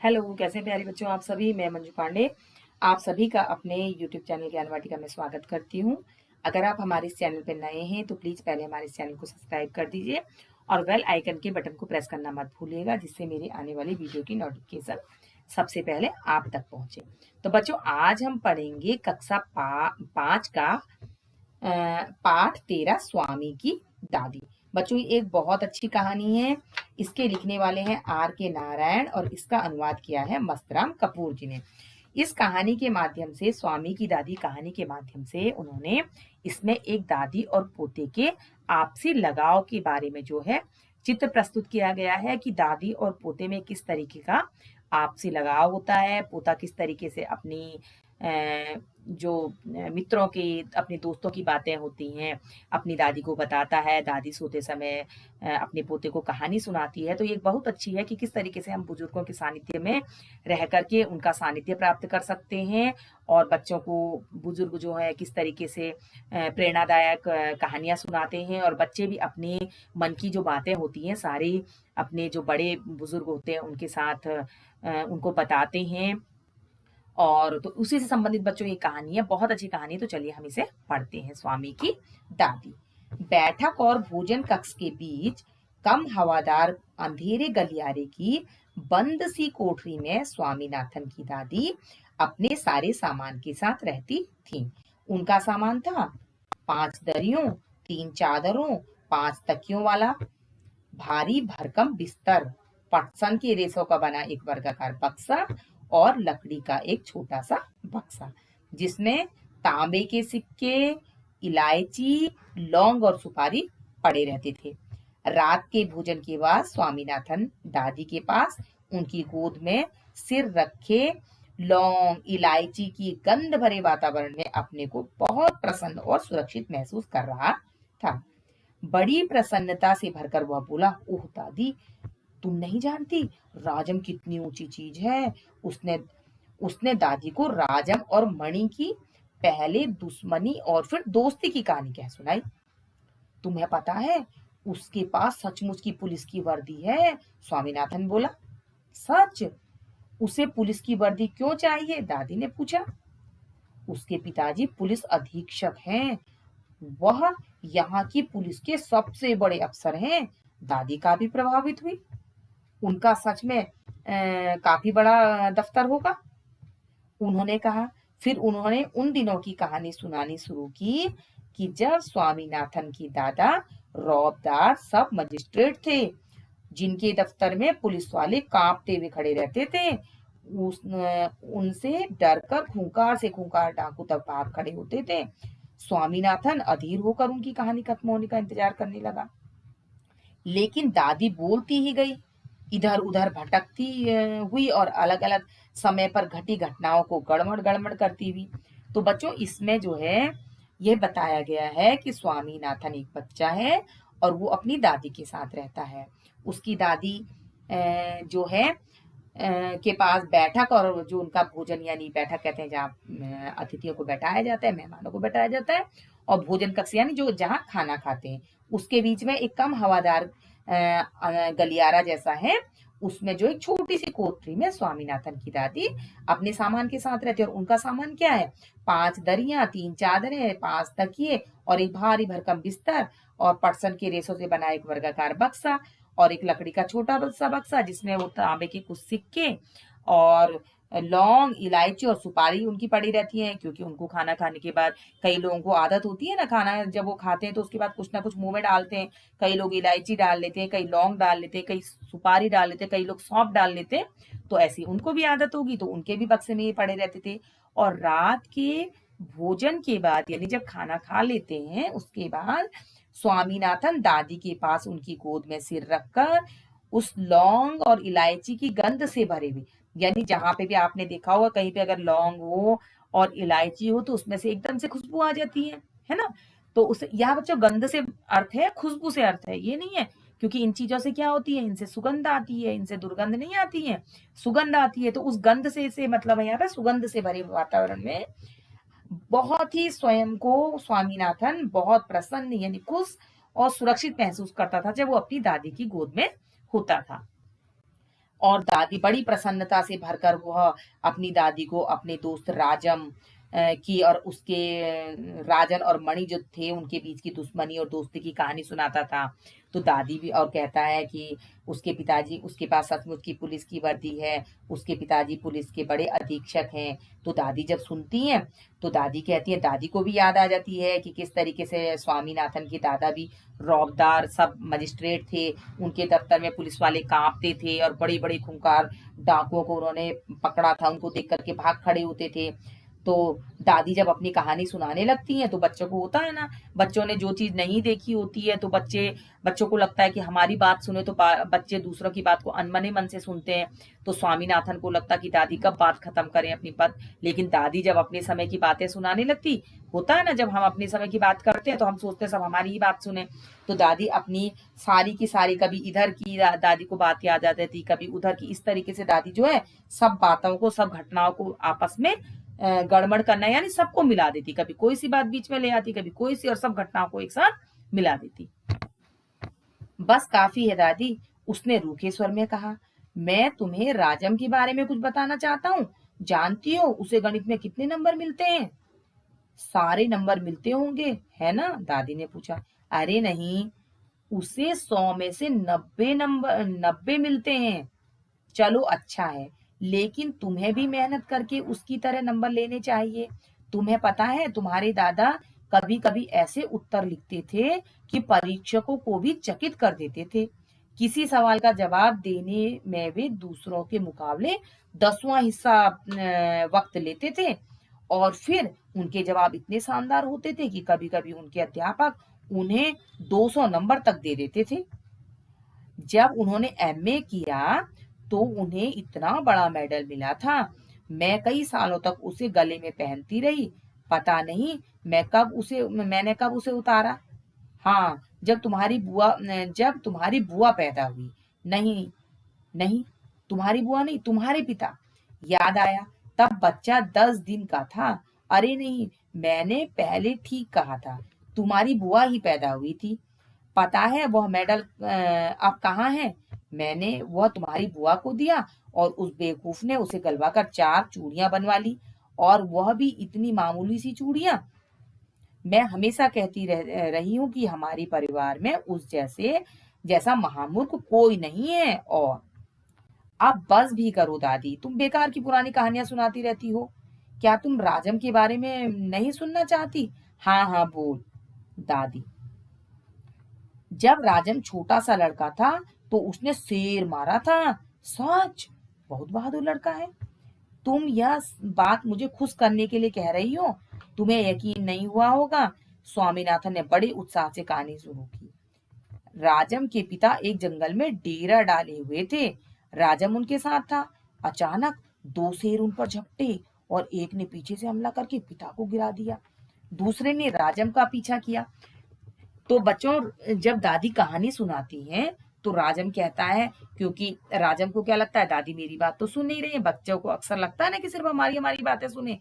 Hello, कैसे हैं प्यारे बच्चों आप सभी। मैं मंजू पांडे आप सभी का अपने यूट्यूब चैनल ज्ञान वाटिका में स्वागत करती हूँ। अगर आप हमारे इस चैनल पर नए हैं तो प्लीज़ पहले हमारे इस चैनल को सब्सक्राइब कर दीजिए और बेल आइकन के बटन को प्रेस करना मत भूलिएगा, जिससे मेरे आने वाली वीडियो की नोटिफिकेशन सबसे पहले आप तक पहुँचे। तो बच्चों, आज हम पढ़ेंगे कक्षा 5 का पाठ 13 स्वामी की दादी। बच्चों, ये एक बहुत अच्छी कहानी है। इसके लिखने वाले हैं आर के नारायण और इसका अनुवाद किया है मस्तराम कपूर जी ने। इस कहानी के माध्यम से, स्वामी की दादी कहानी के माध्यम से, उन्होंने इसमें एक दादी और पोते के आपसी लगाव के बारे में जो है चित्र प्रस्तुत किया गया है कि दादी और पोते में किस तरीके का आपसी लगाव होता है। पोता किस तरीके से अपनी जो मित्रों की, अपने दोस्तों की बातें होती हैं, अपनी दादी को बताता है। दादी सोते समय अपने पोते को कहानी सुनाती है। तो ये बहुत अच्छी है कि किस तरीके से हम बुजुर्गों के सानिध्य में रह करके उनका सानिध्य प्राप्त कर सकते हैं और बच्चों को बुजुर्ग जो है किस तरीके से प्रेरणादायक कहानियां सुनाते हैं और बच्चे भी अपने मन की जो बातें होती हैं सारी अपने जो बड़े बुजुर्ग होते हैं उनके साथ उनको बताते हैं। और तो उसी से संबंधित बच्चों ये कहानी है, बहुत अच्छी कहानी है। तो चलिए हम इसे पढ़ते हैं। स्वामी की दादी। बैठक और भोजन कक्ष के बीच कम हवादार अंधेरे गलियारे की बंद सी कोठरी में स्वामीनाथन की दादी अपने सारे सामान के साथ रहती थी। उनका सामान था 5 दरियों, 3 चादरों, 5 तकियों वाला भारी भरकम बिस्तर, पटसन के रेशों का बना एक वर्गाकार बक्सा और लकड़ी का एक छोटा सा बक्सा, जिसमें तांबे के सिक्के, इलायची, लौंग और सुपारी पड़े रहते थे। रात के भोजन के बाद स्वामीनाथन दादी के पास उनकी गोद में सिर रखे लौंग इलायची की गंध भरे वातावरण में अपने को बहुत प्रसन्न और सुरक्षित महसूस कर रहा था। बड़ी प्रसन्नता से भरकर वह बोला, ओह दादी, तुम नहीं जानती राजम कितनी ऊंची चीज है। उसने उसने दादी को राजम और मणि की पहले दुश्मनी और फिर दोस्ती की कहानी कह सुनाई। तुम्हें पता है उसके पास सचमुच की पुलिस की वर्दी है। स्वामीनाथन बोला, सच? उसे पुलिस की वर्दी क्यों चाहिए? दादी ने पूछा। उसके पिताजी पुलिस अधीक्षक हैं, वह यहाँ की पुलिस के सबसे बड़े अफसर हैं। दादी काफी प्रभावित हुई। उनका सच में काफी बड़ा दफ्तर होगा, उन्होंने कहा। फिर उन्होंने उन दिनों की कहानी सुनानी शुरू की कि जब स्वामीनाथन की दादा रौबदार सब मजिस्ट्रेट थे, जिनके दफ्तर में पुलिस वाले कांपते हुए खड़े रहते थे। उनसे डरकर खूंखार से खूंखार डाकू तक भाग खड़े होते थे। स्वामीनाथन अधीर होकर उनकी कहानी खत्म होने का इंतजार करने लगा, लेकिन दादी बोलती ही गई, इधर उधर भटकती हुई और अलग अलग समय पर घटी घटनाओं को गड़मड़ गड़मड़ करती हुई। तो बच्चों, इसमें जो है यह बताया गया है कि स्वामीनाथन एक बच्चा है और वो अपनी दादी के साथ रहता है। उसकी दादी जो है के पास बैठक और जो उनका भोजन, यानी बैठक कहते हैं जहाँ अतिथियों को बैठाया जाता है, मेहमानों को बैठाया जाता है, और भोजन कक्ष यानी जो जहाँ खाना खाते हैं, उसके बीच में एक कम हवादार गलियारा जैसा है। उसमें जो एक छोटी सी कोठरी में स्वामीनाथन की दादी अपने सामान के साथ रहती है। और उनका सामान क्या है? 5 दरियां, 3 चादरें, 5 तकिए और एक भारी भरकम बिस्तर और पटसन के रेशों से बना एक वर्गाकार बक्सा और एक लकड़ी का छोटा सा बक्सा, जिसमें वो तांबे के कुछ सिक्के और लौंग इलायची और सुपारी उनकी पड़ी रहती है। क्योंकि उनको खाना खाने के बाद, कई लोगों को आदत होती है ना, खाना जब वो खाते हैं तो उसके बाद कुछ ना कुछ मुंह में डालते हैं। कई लोग इलायची डाल लेते हैं, कई लौंग डाल लेते हैं, कई सुपारी डाल लेते हैं, कई लोग सौंफ डाल लेते हैं। तो ऐसी उनको भी आदत होगी, तो उनके भी बक्से में ये पड़े रहते थे। और रात के भोजन के बाद, यानी जब खाना खा लेते हैं उसके बाद, स्वामीनाथन दादी के पास उनकी गोद में सिर रखकर उस लौंग और इलायची की गंध से भरे हुए, यानी जहां पे भी आपने देखा होगा कहीं पे अगर लौंग हो और इलायची हो तो उसमें से एकदम से खुशबू आ जाती है ना। तो उसे, यहाँ बच्चों गंध से अर्थ है, खुशबू से अर्थ है, ये नहीं है। क्योंकि इन चीजों से क्या होती है, इनसे सुगंध आती है, इनसे दुर्गंध नहीं आती है, सुगंध आती है। तो उस गंध से मतलब है यहाँ पे सुगंध से भरे वातावरण में बहुत ही स्वयं को स्वामीनाथन बहुत प्रसन्न यानी खुश और सुरक्षित महसूस करता था जब वो अपनी दादी की गोद में होता था। और दादी बड़ी प्रसन्नता से भरकर वह अपनी दादी को अपने दोस्त राजम की और उसके राजन और मणि जो थे उनके बीच की दुश्मनी और दोस्ती की कहानी सुनाता था। तो दादी भी और कहता है कि उसके पिताजी उसके पास सचमुच की पुलिस की वर्दी है, उसके पिताजी पुलिस के बड़े अधीक्षक हैं। तो दादी जब सुनती हैं तो दादी कहती है, दादी को भी याद आ जाती है कि किस तरीके से स्वामीनाथन के दादा भी रौबदार सब मजिस्ट्रेट थे, उनके दफ्तर में पुलिस वाले कांपते थे और बड़े बड़े खूंखार डाकुओं को उन्होंने पकड़ा था, उनको देख करके भाग खड़े होते थे। तो दादी जब अपनी कहानी सुनाने लगती हैं तो बच्चों को होता है ना, बच्चों ने जो चीज नहीं देखी होती है तो बच्चों को लगता है कि हमारी बात सुने तो बच्चे दूसरों की बात को अनमने मन से सुनते हैं। तो स्वामीनाथन को लगता कि दादी कब बात खत्म करें अपनी बात, लेकिन दादी जब अपने समय की बातें सुनाने लगती, होता है ना जब हम अपने समय की बात करते हैं तो हम सोचते हैं सब हमारी ही बात सुने। तो दादी अपनी सारी की सारी, कभी इधर की दादी को बात याद आ जाती, कभी उधर की, इस तरीके से दादी जो है सब बातों को, सब घटनाओं को आपस में गड़बड़ करना, यानी सबको मिला देती, कभी कोई सी बात बीच में ले आती, कभी कोई सी, और सब घटनाओं को एक साथ मिला देती। बस काफी है दादी, उसने रूखे स्वर में कहा। मैं तुम्हें राजम के बारे में कुछ बताना चाहता हूँ। जानती हो उसे गणित में कितने नंबर मिलते हैं? सारे नंबर मिलते होंगे, है ना? दादी ने पूछा। अरे नहीं, उसे 100 में से 90 मिलते हैं। चलो अच्छा है, लेकिन तुम्हें भी मेहनत करके उसकी तरह नंबर लेने चाहिए। तुम्हें पता है तुम्हारे दादा कभी कभी ऐसे उत्तर लिखते थे कि परीक्षकों को भी चकित कर देते थे। किसी सवाल का जवाब देने में वे दूसरों के मुकाबले 10वां हिस्सा वक्त लेते थे, और फिर उनके जवाब इतने शानदार होते थे कि कभी कभी उनके अध्यापक उन्हें 200 नंबर तक दे देते थे। जब उन्होंने एमए किया तो उन्हें इतना बड़ा मेडल मिला था। मैं कई सालों तक उसे गले में पहनती रही। पता नहीं मैंने कब उसे उतारा। हाँ, जब तुम्हारी बुआ पैदा हुई। नहीं, नहीं, तुम्हारी बुआ नहीं, तुम्हारे पिता। याद आया, तब बच्चा 10 दिन का था। अरे नहीं, मैंने पहले ठीक कहा था, तुम्हारी बुआ ही पैदा हुई थी। पता है वह मेडल अब कहाँ है? मैंने वह तुम्हारी बुआ को दिया और उस बेवकूफ ने उसे गलवा कर 4 चूड़ियां बनवा ली, और वह भी इतनी मामूली सी चूड़ियां। मैं हमेशा कहती रही हूँ कि हमारे परिवार में उस जैसा महामूर्ख कोई नहीं है। और अब बस भी करो दादी, तुम बेकार की पुरानी कहानियां सुनाती रहती हो। क्या तुम राजम के बारे में नहीं सुनना चाहती? हाँ हाँ बोल दादी। जब राजन छोटा सा लड़का था तो उसने शेर मारा था। सच? बहुत बहादुर लड़का है। तुम यह बात मुझे खुश करने के लिए कह रही हो? तुम्हें यकीन नहीं हुआ होगा। स्वामीनाथन ने बड़े उत्साह से कहानी शुरू की। राजम के पिता एक जंगल में डेरा डाले हुए थे। राजम उनके साथ था। अचानक 2 शेर उन पर झपटे और एक ने पीछे से हमला करके पिता को गिरा दिया। दूसरे ने राजम का पीछा किया। तो बच्चों, जब दादी कहानी सुनाती हैं तो राजम कहता है, क्योंकि राजम को क्या लगता है, दादी मेरी बात तो सुन नहीं रही है। बच्चों को अक्सर लगता है ना कि सिर्फ हमारी हमारी बातें सुने।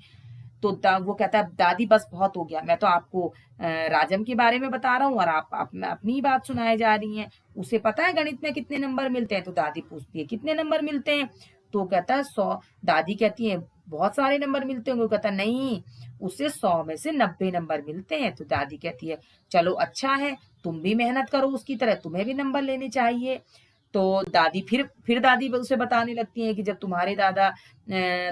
तो वो कहता है, दादी बस बहुत हो गया, मैं तो आपको राजम के बारे में बता रहा हूँ और आप अपनी ही बात सुनाए जा रही हैं। उसे पता है गणित में कितने नंबर मिलते हैं? तो दादी पूछती है, कितने नंबर मिलते हैं? तो कहता है 100। दादी कहती है, बहुत सारे नंबर मिलते होंगे। वो कहता है, नहीं, उसे 100 में से 90 नंबर मिलते हैं। तो दादी कहती है, चलो अच्छा है, तुम भी मेहनत करो उसकी तरह, तुम्हें भी नंबर लेने चाहिए। तो दादी फिर दादी उसे बताने लगती हैं कि जब तुम्हारे दादा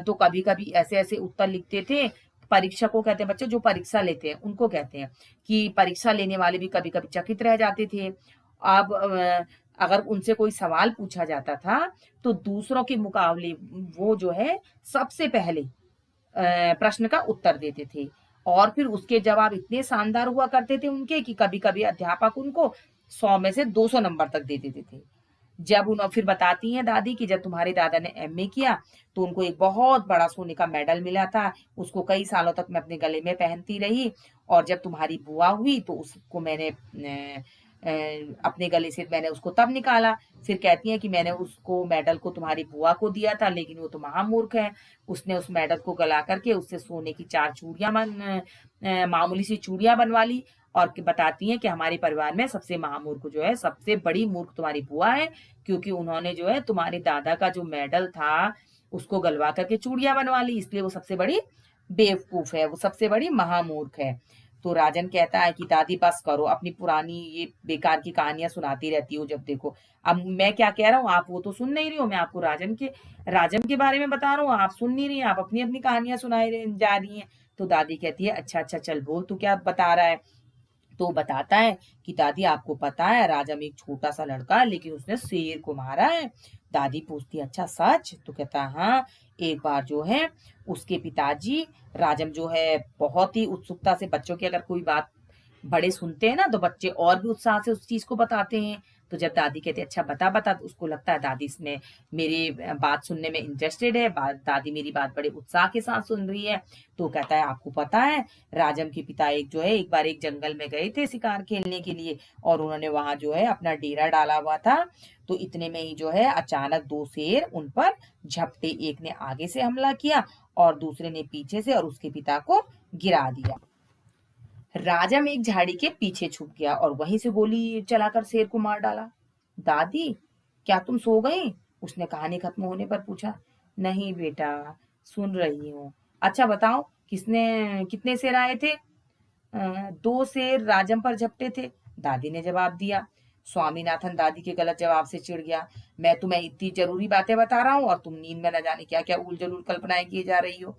तो कभी कभी ऐसे ऐसे उत्तर लिखते थे। परीक्षा को कहते हैं, बच्चे जो परीक्षा लेते हैं उनको कहते हैं, कि परीक्षा लेने वाले भी कभी कभी चकित रह जाते थे। अब अगर उनसे कोई सवाल पूछा जाता था तो दूसरों के मुकाबले वो जो है सबसे पहले प्रश्न का उत्तर देते थे, और फिर उसके जवाब इतने शानदार हुआ करते थे उनके कि कभी कभी अध्यापक उनको 100 में से 200 नंबर तक दे देते थे। जब उन्हें फिर बताती हैं दादी कि जब तुम्हारे दादा ने एमए किया तो उनको एक बहुत बड़ा सोने का मेडल मिला था। उसको कई सालों तक मैं अपने गले में पहनती रही, और जब तुम्हारी बुआ हुई तो उसको मैंने अपने गले से मैंने उसको तब निकाला। फिर कहती हैं कि मैंने उसको मेडल को तुम्हारी बुआ को दिया था, लेकिन वो तो महामूर्ख है। उसने उस मेडल को गला करके उससे सोने की 4 चूड़ियां मामूली सी चूड़ियां बनवा ली, और बताती हैं कि हमारे परिवार में सबसे महामूर्ख जो है, सबसे बड़ी मूर्ख तुम्हारी बुआ है, क्योंकि उन्होंने जो है तुम्हारे दादा का जो मेडल था उसको गलवा करके चूड़ियां बनवा ली, इसलिए वो सबसे बड़ी बेवकूफ है, वो सबसे बड़ी महामूर्ख है। तो राजन कहता है कि दादी बस करो, अपनी पुरानी ये बेकार की कहानियां सुनाती रहती हो जब देखो। अब मैं क्या कह रहा हूँ आप वो तो सुन नहीं रही हो, मैं आपको राजन के बारे में बता रहा हूँ, आप सुन नहीं रही हैं, आप अपनी अपनी कहानियां सुनाई जा रही हैं। तो दादी कहती है अच्छा अच्छा चल बोल तू क्या बता रहा है। तो बताता है कि दादी आपको पता है राजम एक छोटा सा लड़का है, लेकिन उसने शेर को मारा है। दादी पूछती है अच्छा सच? तो कहता है हाँ, एक बार जो है उसके पिताजी, राजम जो है बहुत ही उत्सुकता से, बच्चों की अगर कोई बात बड़े सुनते हैं ना तो बच्चे और भी उत्साह से उस चीज को बताते हैं। तो जब दादी कहते हैं अच्छा बता बता, तो उसको लगता है दादी इसमें मेरी बात सुनने में इंटरेस्टेड है, दादी मेरी बात बड़े उत्साह के साथ सुन रही है। तो कहता है आपको पता है राजम के पिता एक बार एक जंगल में गए थे शिकार खेलने के लिए, और उन्होंने वहां जो है अपना डेरा डाला हुआ था। तो इतने में ही जो है अचानक दो शेर उन पर झपटे, एक ने आगे से हमला किया और दूसरे ने पीछे से, और उसके पिता को गिरा दिया। राजम एक झाड़ी के पीछे छुप गया और वहीं से गोली चलाकर शेर को मार डाला। दादी क्या तुम सो गई? उसने कहानी खत्म होने पर पूछा। नहीं बेटा, सुन रही हूँ। अच्छा बताओ कितने शेर आए थे? दो शेर राजम पर झपटे थे, दादी ने जवाब दिया। स्वामीनाथन दादी के गलत जवाब से चिढ़ गया। मैं तुम्हें इतनी जरूरी बातें बता रहा हूँ और तुम नींद में न जाने क्या क्या उल जलूल कल्पनाएं किए जा रही हो।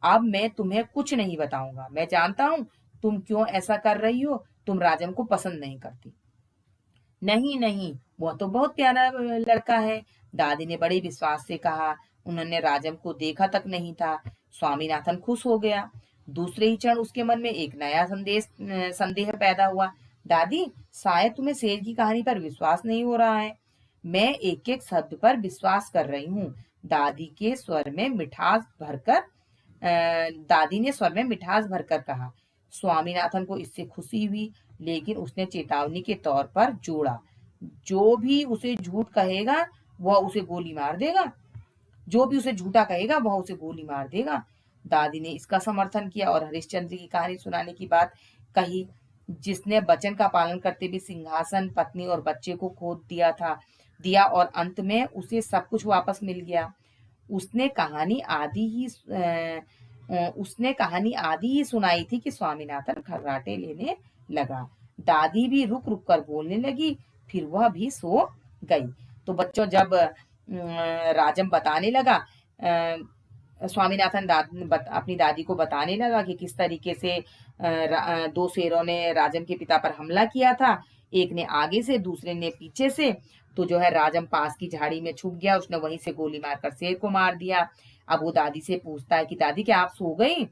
अब मैं तुम्हें कुछ नहीं बताऊंगा, मैं जानता हूँ तुम क्यों ऐसा कर रही हो, तुम राजम को पसंद नहीं करती। नहीं नहीं, वह तो बहुत प्यारा लड़का है, दादी ने बड़े विश्वास से कहा। उन्होंने राजम को देखा तक नहीं था। स्वामीनाथन खुश हो गया। दूसरे ही क्षण उसके मन में एक नया संदेह पैदा हुआ। दादी शायद तुम्हें शेर की कहानी पर विश्वास नहीं हो रहा है। मैं एक एक शब्द पर विश्वास कर रही हूँ। दादी ने स्वर में मिठास भरकर कहा। स्वामीनाथन को इससे खुशी हुई, लेकिन उसने चेतावनी के तौर पर जोड़ा, जो भी उसे झूठ कहेगा वह उसे गोली मार देगा। जो भी उसे झूठा कहेगा वह उसे गोली मार देगा। दादी ने इसका समर्थन किया और हरिश्चंद्र की कहानी सुनाने की बात कही, जिसने वचन का पालन करते हुए सिंहासन, पत्नी और बच्चे को खो दिया और अंत में उसे सब कुछ वापस मिल गया। उसने कहानी आधी ही सुनाई थी कि स्वामीनाथन खर्राटे लेने लगा। दादी भी रुक रुक कर बोलने लगी, फिर वह भी सो गई। तो बच्चों जब राजम बताने लगा, स्वामीनाथन अपनी दादी को बताने लगा कि किस तरीके से दो शेरों ने राजम के पिता पर हमला किया था, एक ने आगे से दूसरे ने पीछे से। तो जो है राजम पास की झाड़ी में छुप गया, उसने वहीं से गोली मारकर शेर को मार दिया। अब वो दादी से पूछता है कि दादी क्या आप सो गई?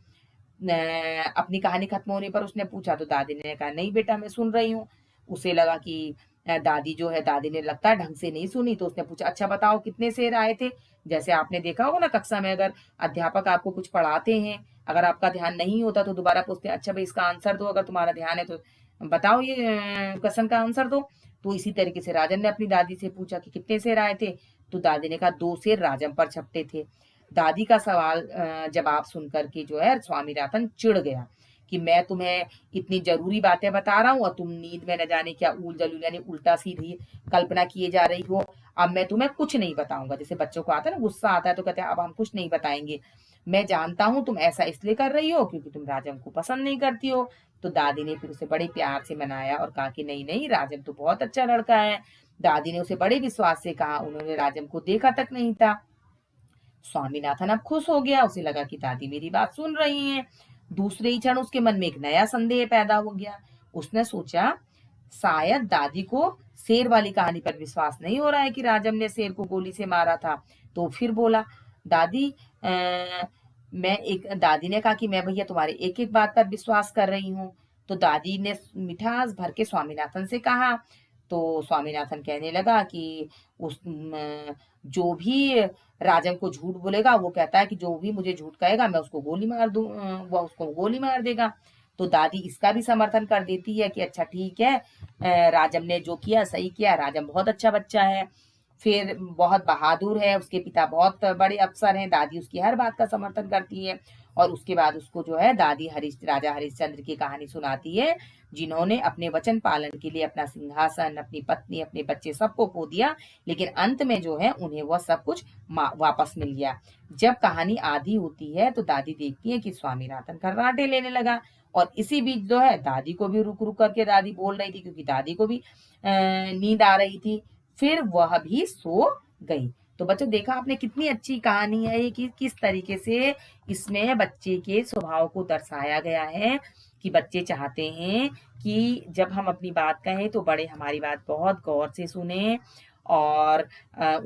अपनी कहानी खत्म होने पर उसने पूछा। तो दादी ने कहा नहीं बेटा, मैं सुन रही हूँ। उसे लगा कि दादी ने लगता है ढंग से नहीं सुनी, तो उसने पूछा अच्छा बताओ कितने शेर आए थे? जैसे आपने देखा होगा ना कक्षा में, अगर अध्यापक आपको कुछ पढ़ाते हैं, अगर आपका ध्यान नहीं होता तो दोबारा पूछते हैं अच्छा भाई इसका आंसर दो, अगर तुम्हारा ध्यान है तो बताओ ये क्वेश्चन का आंसर दो। तो इसी तरीके से राजन ने अपनी दादी से पूछा कि कितने शेर आए थे? तो दादी ने कहा दो शेर राजम पर झपटे थे। दादी का सवाल जवाब सुनकर के जो है स्वामीनाथन चिढ़ गया कि मैं तुम्हें इतनी जरूरी बातें बता रहा हूँ और तुम नींद में न जाने क्या ऊल जलूल यानी उल्टा सीधी कल्पना किए जा रही हो। अब मैं तुम्हें कुछ नहीं बताऊंगा। जैसे बच्चों को आता है ना, गुस्सा आता है तो कहते हैं अब हम कुछ नहीं बताएंगे। मैं जानता हूँ तुम ऐसा इसलिए कर रही हो क्योंकि तुम राजम को पसंद नहीं करती हो। तो दादी ने फिर उसे बड़े प्यार से मनाया और कहा कि नहीं नहीं, राजम तो बहुत अच्छा लड़का है। दादी ने उसे बड़े विश्वास से कहा, उन्होंने राजम को देखा तक नहीं था। स्वामीनाथन अब खुश हो गया, उसे लगा कि दादी मेरी बात सुन रही हैं। दूसरे ही क्षण उसके मन में एक नया संदेह पैदा हो गया। उसने सोचा शायद दादी को शेर वाली कहानी पर विश्वास नहीं हो रहा है कि राजम ने शेर को गोली से मारा था। तो फिर बोला दादी दादी ने कहा कि मैं भैया तुम्हारे एक एक बात पर विश्वास कर रही हूँ। तो दादी ने मिठास भर के स्वामीनाथन से कहा। तो स्वामीनाथन कहने लगा कि जो भी राजन को झूठ बोलेगा वो कहता है कि जो भी मुझे झूठ कहेगा मैं उसको गोली मार दूं, वह उसको गोली मार देगा। तो दादी इसका भी समर्थन कर देती है कि अच्छा ठीक है, राजम ने जो किया सही किया, राजम बहुत अच्छा बच्चा है, फिर बहुत बहादुर है, उसके पिता बहुत बड़े अफसर हैं। दादी उसकी हर बात का समर्थन करती है और उसके बाद उसको जो है दादी राजा हरिश्चंद्र की कहानी सुनाती है, जिन्होंने अपने वचन पालन के लिए अपना सिंहासन, अपनी पत्नी, अपने बच्चे सबको खो दिया, लेकिन अंत में जो है उन्हें वह सब कुछ वापस मिल गया। जब कहानी आधी होती है तो दादी देखती है कि स्वामीनाथन खर्राटे लेने लगा, और इसी बीच जो है दादी को भी रुक रुक करके दादी बोल रही थी, क्योंकि दादी को भी नींद आ रही थी। फिर वह भी सो गई। तो बच्चों, देखा आपने कितनी अच्छी कहानी है ये, कि किस तरीके से इसमें बच्चे के स्वभाव को दर्शाया गया है, कि बच्चे चाहते हैं कि जब हम अपनी बात कहें तो बड़े हमारी बात बहुत गौर से सुने, और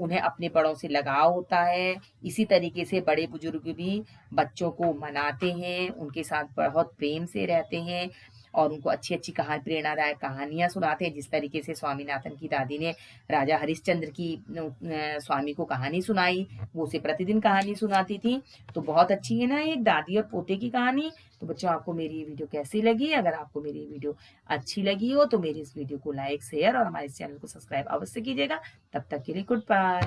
उन्हें अपने बड़ों से लगाव होता है। इसी तरीके से बड़े बुजुर्ग भी बच्चों को मनाते हैं, उनके साथ बहुत प्रेम से रहते हैं, और उनको अच्छी अच्छी प्रेरणादायक कहानियां सुनाते हैं। जिस तरीके से स्वामीनाथन की दादी ने राजा हरिश्चंद्र की स्वामी को कहानी सुनाई, वो उसे प्रतिदिन कहानी सुनाती थी। तो बहुत अच्छी है ना एक दादी और पोते की कहानी। तो बच्चों, आपको मेरी ये वीडियो कैसी लगी? अगर आपको मेरी वीडियो अच्छी लगी हो तो मेरी इस वीडियो को लाइक, शेयर और हमारे इस चैनल को सब्सक्राइब अवश्य कीजिएगा। तब तक के लिए गुड बाय।